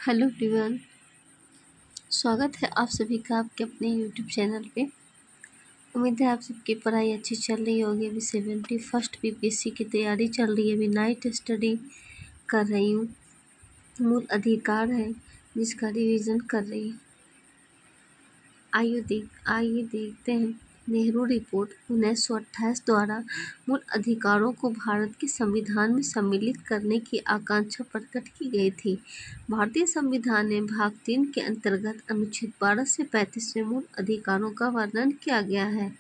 Hello everyone. स्वागत है आप सभी का आपके अपने यूट्यूब चैनल पे। उम्मीद है आप सबकी पढ़ाई अच्छी चल रही होगी। अभी 71st पीपीएससी की तैयारी चल रही है। अभी नाइट स्टडी कर रही हूँ। मूल अधिकार है जिसका रिवीजन कर रही हूँ। आइए देखते हैं। नेहरू रिपोर्ट 1928 द्वारा मूल अधिकारों को भारत के संविधान में सम्मिलित करने की आकांक्षा प्रकट की गई थी। भारतीय संविधान में भाग 3 के अंतर्गत अनुच्छेद 12 से 35 में मूल अधिकारों का वर्णन किया गया है।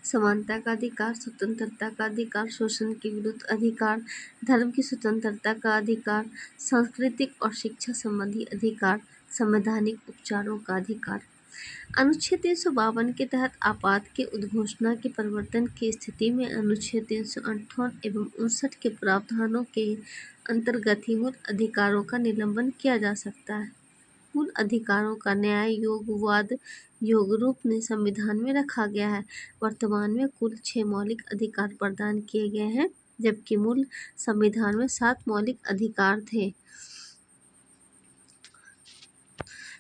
समानता का अधिकार, स्वतंत्रता का अधिकार, शोषण के विरुद्ध अधिकार, धर्म की स्वतंत्रता का अधिकार, सांस्कृतिक और शिक्षा संबंधी अधिकार, संवैधानिक उपचारों का अधिकार। अनुच्छेद 352 के तहत आपात के उद्घोषणा के परिवर्तन की स्थिति में अनुच्छेद 358 एवं 59 के प्रावधानों के अंतर्गत ही मूल अधिकारों का निलंबन किया जा सकता है। मूल अधिकारों का न्याय योगवाद योग रूप में संविधान में रखा गया है। वर्तमान में कुल 6 मौलिक अधिकार प्रदान किए गए हैं, जबकि मूल संविधान में 7 मौलिक अधिकार थे।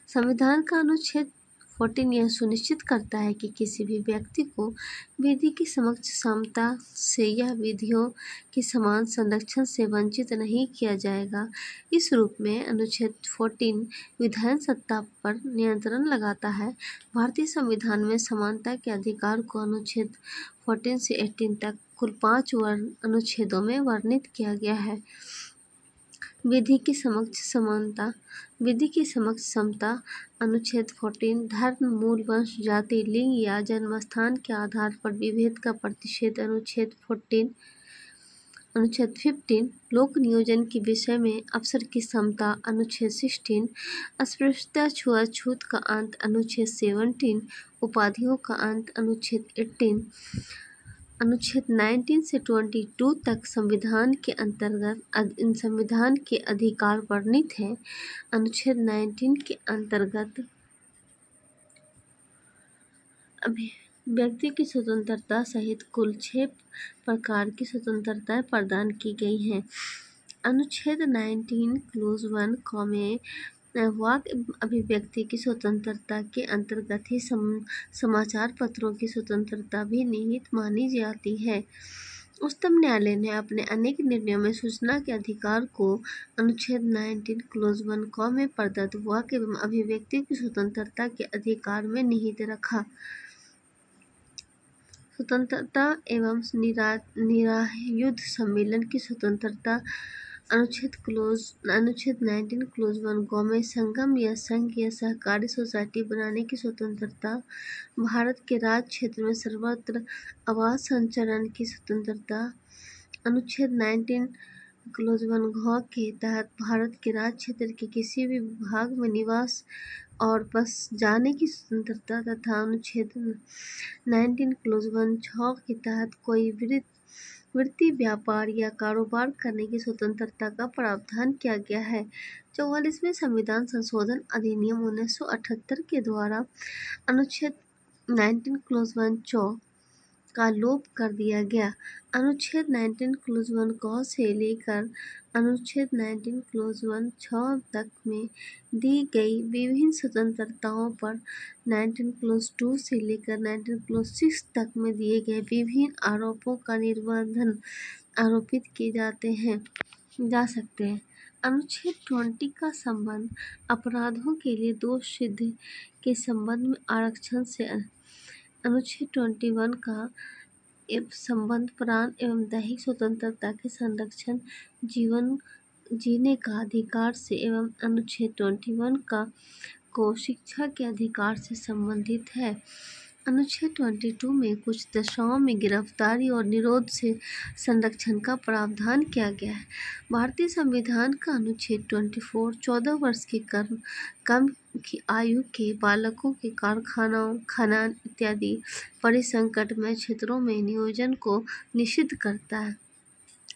संविधान का अनुच्छेद 14 यह सुनिश्चित करता है कि किसी भी व्यक्ति को विधि की समक्ष समता से या विधियों के समान संरक्षण से वंचित नहीं किया जाएगा। इस रूप में अनुच्छेद 14 विधायन सत्ता पर नियंत्रण लगाता है। भारतीय संविधान में समानता के अधिकार को अनुच्छेद 14 से 18 तक कुल 5 अनुच्छेदों में वर्णित किया गया है। विधि की समक्ष समानता, विधि की समक्ष समता। अनुच्छेद 14 धर्म, मूल, वंश, जाति, लिंग या जन्मस्थान के आधार पर विभेद का प्रतिषेध। अनुच्छेद 15 लोक नियोजन के विषय में अवसर की समता। अनुच्छेद 16 अस्पृश्यता छुआछूत का अंत। अनुच्छेद 17 उपाधियों का अंत। अनुच्छेद 18 अनुच्छेद 19 से 22 तक संविधान के अंतर्गत इन संविधान के अधिकार वर्णित हैं। अनुच्छेद 19 के अंतर्गत व्यक्ति की स्वतंत्रता सहित कुल 6 प्रकार की स्वतंत्रताएं प्रदान की गई हैं। अनुच्छेद 19 क्लोज 1 क में वाक अभिव्यक्ति की स्वतंत्रता के अंतर्गत ही समाचार पत्रों की स्वतंत्रता भी निहित मानी जाती है। उच्चतम न्यायालय ने अपने अनेक निर्णयों में सूचना के अधिकार को अनुच्छेद 19 क्लोज 1 क में प्रदत्त वाक एवं अभिव्यक्ति की स्वतंत्रता के अधिकार में निहित रखा। स्वतंत्रता एवं निरायुध सम्मेलन की स्वतंत्रता। अनुच्छेद 19 क्लोज 1 ग में संगम या संघ या सहकारी सोसाइटी बनाने की स्वतंत्रता। भारत के राज्य क्षेत्र में सर्वत्र आवास संचरण की स्वतंत्रता। अनुच्छेद 19 क्लोज 1 घ के तहत भारत के राज्य क्षेत्र के किसी भी भाग में निवास और बस जाने की स्वतंत्रता तथा अनुच्छेद 19 क्लोज 1 छ के तहत कोई वृत्ति, व्यापार या कारोबार करने की स्वतंत्रता का प्रावधान किया गया है। 44वें संविधान संशोधन अधिनियम 1978 के द्वारा अनुच्छेद 19 क्लोज 1 च का लोप कर दिया गया। अनुच्छेद 19 क्लोज 1 क से लेकर अनुच्छेद 19 क्लोज 1 छ तक में दी गई विभिन्न स्वतंत्रताओं पर 19 क्लोज 2 से लेकर 19 क्लोज 6 तक में दिए गए विभिन्न आरोपों का निर्बंधन आरोपित किए जा सकते हैं। अनुच्छेद 20 का संबंध अपराधों के लिए दोष सिद्धि के संबंध में आरक्षण से। अनुच्छेद 21 का संबंध प्राण एवं दैहिक स्वतंत्रता के संरक्षण, जीवन जीने का अधिकार से एवं अनुच्छेद 21 को शिक्षा के अधिकार से संबंधित है। अनुच्छेद 22 में कुछ दशाओं में गिरफ्तारी और निरोध से संरक्षण का प्रावधान किया गया है। भारतीय संविधान का अनुच्छेद 24 14 वर्ष के कम की आयु के बालकों के कारखानों, खनन इत्यादि परिसंकटमय क्षेत्रों में नियोजन को निषिद्ध करता है।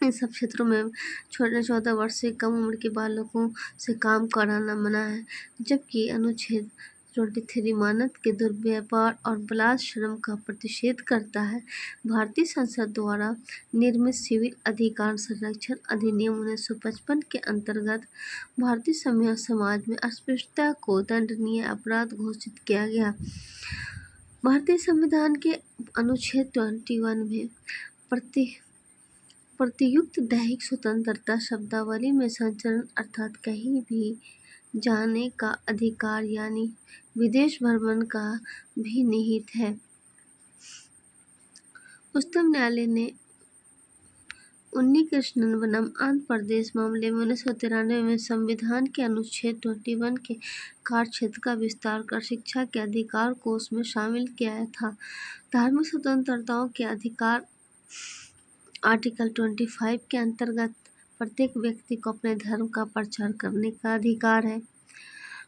इन सब क्षेत्रों में 14 वर्ष से कम उम्र के बालकों से काम कराना मना है, जबकि अनुच्छेद 23 मानव के दुर्व्यवहार और बलात्कार श्रम का प्रतिषेध करता है। भारतीय संसद द्वारा निर्मित सिविल अधिकार संरक्षण अधिनियम 1955 के अंतर्गत भारतीय समाज में अस्पृश्यता को दंडनीय अपराध घोषित किया गया। भारतीय संविधान के अनुच्छेद 21 में प्रतियुक्त दैहिक स्वतंत्रता शब्दावली में संचरण अर्थात कहीं भी जाने का अधिकार यानी विदेश भ्रमण का भी निहित है। उच्चतम न्यायालय ने उन्नीकृष्णन बनाम आंध्र प्रदेश मामले में 1993 में संविधान के अनुच्छेद 21 के कार्यक्षेत्र का विस्तार कर शिक्षा के अधिकार को उसमें शामिल किया था। धार्मिक स्वतंत्रताओं के अधिकार आर्टिकल 25 के अंतर्गत प्रत्येक व्यक्ति को अपने धर्म का प्रचार करने का अधिकार है।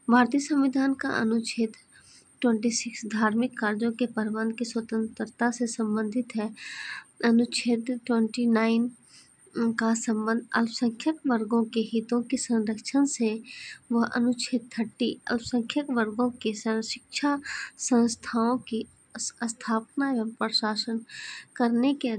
भारतीय संविधान का अनुच्छेद 26 धार्मिक कार्यों के प्रबंध की स्वतंत्रता से संबंधित है। अनुच्छेद 29 का संबंध अल्पसंख्यक वर्गों के हितों के संरक्षण से व अनुच्छेद 30 अल्पसंख्यक वर्गों के शिक्षा संस्थाओं की स्थापना एवं प्रशासन करने के